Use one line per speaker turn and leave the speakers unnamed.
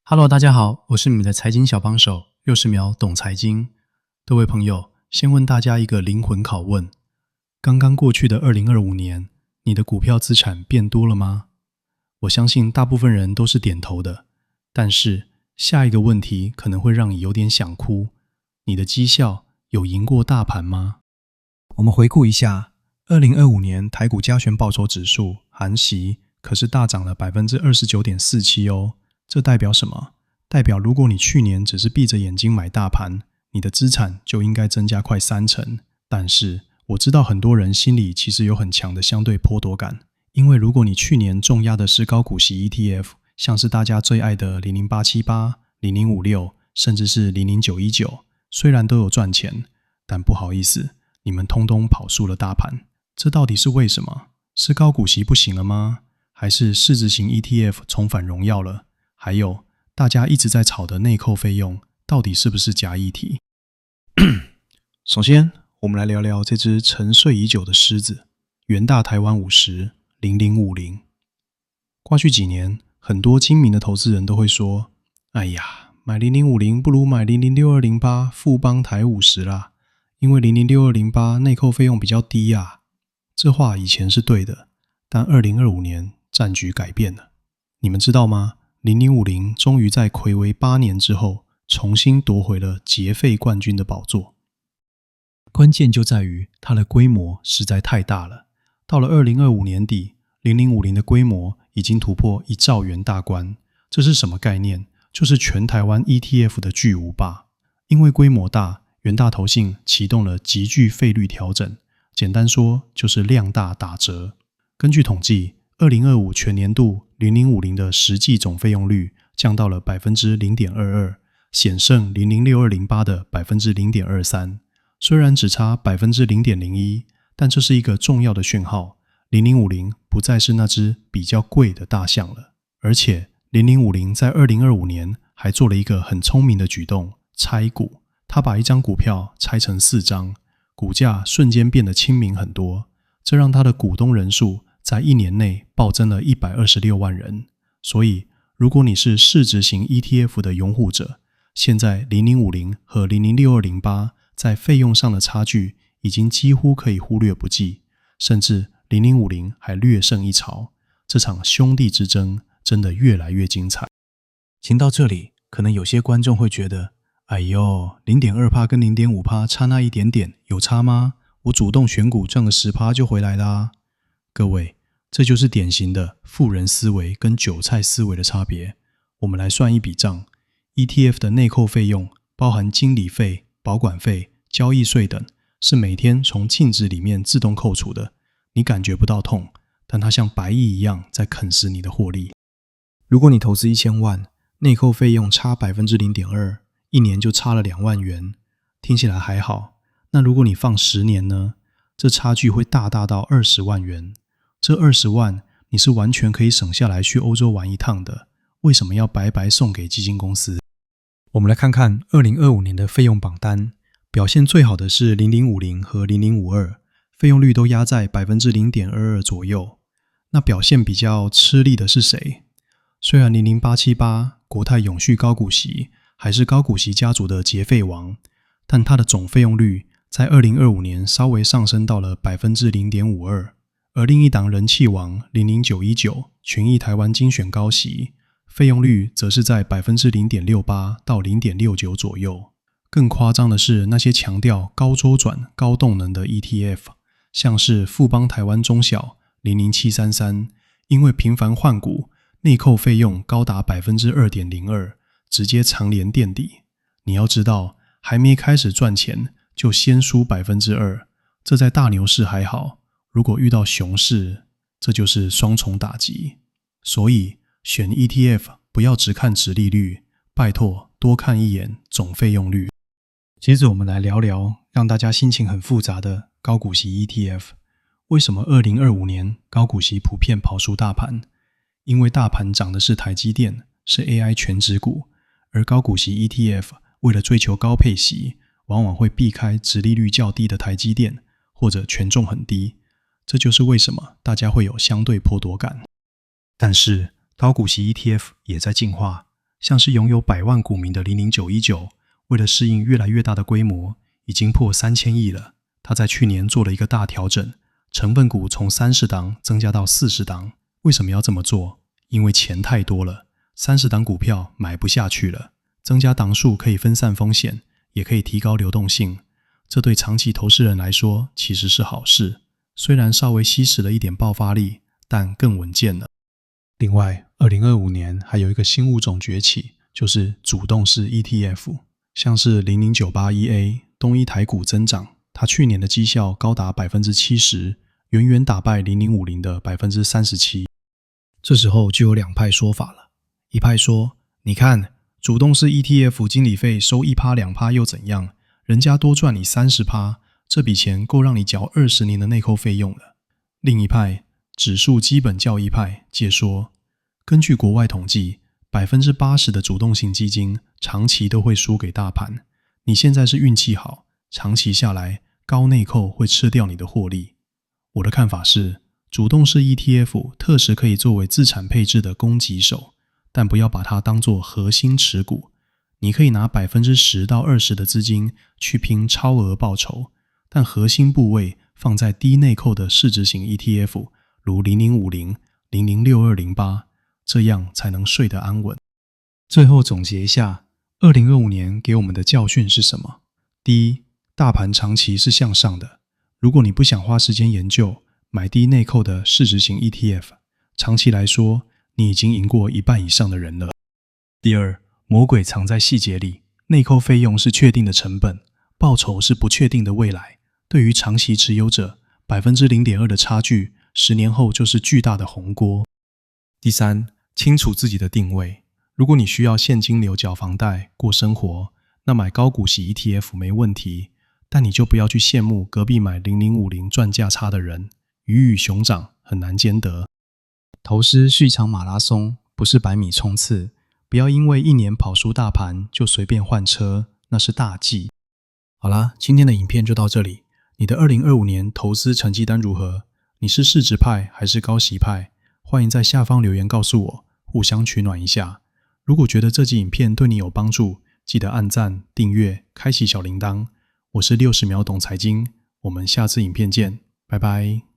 Hello， 大家好，我是你们的财经小帮手60秒懂财经。各位朋友，先问大家一个灵魂拷问：刚刚过去的2025年，你的股票资产变多了吗？我相信大部分人都是点头的，但是下一个问题可能会让你有点想哭：你的绩效有赢过大盘吗？我们回顾一下2025年台股加权报酬指数含息可是大涨了 29.47% 哦。这代表什么？代表如果你去年只是闭着眼睛买大盘，你的资产就应该增加快30%。但是我知道很多人心里其实有很强的相对剥夺感，因为如果你去年重压的是高股息 ETF， 像是大家最爱的00878、0056，甚至是00919，虽然都有赚钱，但不好意思，你们通通跑输了大盘。这到底是为什么？是高股息不行了吗？还是市值型 ETF 重返荣耀了？还有大家一直在吵的内扣费用到底是不是假议题？首先我们来聊聊这只沉睡已久的狮子元大台湾50 0050。过去几年很多精明的投资人都会说，哎呀，买0050不如买006208富邦台50啦，因为006208内扣费用比较低啊。这话以前是对的，但2025年战局改变了，你们知道吗？0050终于在睽违8年之后重新夺回了劫费冠军的宝座。关键就在于它的规模实在太大了，到了2025年底，0050的规模已经突破1兆元大关。这是什么概念？就是全台湾 ETF 的巨无霸。因为规模大，元大投信启动了极具费率调整，简单说就是量大打折。根据统计，2025全年度0050的实际总费用率降到了 0.22%， 险胜006208的 0.23%。 虽然只差 0.01%， 但这是一个重要的讯号，0050不再是那只比较贵的大象了。而且0050在2025年还做了一个很聪明的举动，拆股。他把一张股票拆成4张，股价瞬间变得亲民很多，这让他的股东人数在1年内暴增了126万人。所以如果你是市值型 ETF 的拥护者，现在0050和006208在费用上的差距已经几乎可以忽略不计，甚至0050还略胜一筹。这场兄弟之争真的越来越精彩。听到这里，可能有些观众会觉得，哎呦 0.2% 跟 0.5% 差那一点点，有差吗？我主动选股赚个 10% 就回来啦。各位，这就是典型的富人思维跟韭菜思维的差别。我们来算一笔账， ETF 的内扣费用包含经理费、保管费、交易税等，是每天从净值里面自动扣除的。你感觉不到痛，但它像白蚁一样在啃食你的获利。如果你投资1000万，内扣费用差 0.2%， 一年就差了2万元，听起来还好。那如果你放10年呢？这差距会大大到20万元。这20万你是完全可以省下来去欧洲玩一趟的，为什么要白白送给基金公司？我们来看看2025年的费用榜单，表现最好的是0050和0052，费用率都压在 0.22% 左右。那表现比较吃力的是谁？虽然00878国泰永续高股息还是高股息家族的劫费王，但它的总费用率在2025年稍微上升到了 0.52%。而另一档人气王00919群益台湾精选高息，费用率则是在 0.68% 到 0.69% 左右。更夸张的是那些强调高周转、高动能的 ETF， 像是富邦台湾中小00733，因为频繁换股，内扣费用高达 2.02%， 直接长连垫底。你要知道，还没开始赚钱就先输 2%， 这在大牛市还好，如果遇到熊市，这就是双重打击。所以选 ETF 不要只看殖利率，拜托多看一眼总费用率。接着我们来聊聊让大家心情很复杂的高股息 ETF。 为什么2025年高股息普遍跑输大盘？因为大盘涨的是台积电，是 AI 全指股，而高股息 ETF 为了追求高配息，往往会避开殖利率较低的台积电，或者权重很低。这就是为什么大家会有相对剥夺感。但是高股息 ETF 也在进化，像是拥有100万股民的00919，为了适应越来越大的规模，已经破3000亿了。它在去年做了一个大调整，成分股从30档增加到40档。为什么要这么做？因为钱太多了，30档股票买不下去了。增加档数可以分散风险，也可以提高流动性。这对长期投资人来说其实是好事，虽然稍微稀释了一点爆发力，但更稳健了。另外，2025年还有一个新物种崛起，就是主动式 ETF， 像是 0098EA 东一台股增长，它去年的绩效高达 70%， 远远打败0050的 37%。 这时候就有两派说法了，一派说，你看主动式 ETF 经理费收 1%2% 又怎样，人家多赚你 30%， 这笔钱够让你缴20年的内扣费用了。另一派指数基本教义派解说，根据国外统计， 80% 的主动型基金长期都会输给大盘，你现在是运气好，长期下来高内扣会吃掉你的获利。我的看法是，主动式 ETF 特时可以作为资产配置的攻击手，但不要把它当作核心持股。你可以拿 10% 到20% 的资金去拼超额报酬，但核心部位放在低内扣的市值型 ETF， 如0050、006208，这样才能睡得安稳。最后总结一下，2025年给我们的教训是什么？第一，大盘长期是向上的，如果你不想花时间研究，买低内扣的市值型 ETF， 长期来说，你已经赢过一半以上的人了。第二，魔鬼藏在细节里，内扣费用是确定的成本，报酬是不确定的未来。对于长期持有者， 0.2% 的差距，10年后就是巨大的红锅。第三，清楚自己的定位。如果你需要现金流缴房贷、过生活，那买高股息 ETF 没问题，但你就不要去羡慕隔壁买0050赚价差的人，鱼与熊掌很难兼得。投资是一场马拉松，不是100米冲刺，不要因为一年跑输大盘就随便换车，那是大忌。好啦，今天的影片就到这里。你的2025年投资成绩单如何？你是市值派还是高息派？欢迎在下方留言告诉我，互相取暖一下。如果觉得这集影片对你有帮助，记得按赞、订阅、开启小铃铛。我是60秒懂财经，我们下次影片见，拜拜。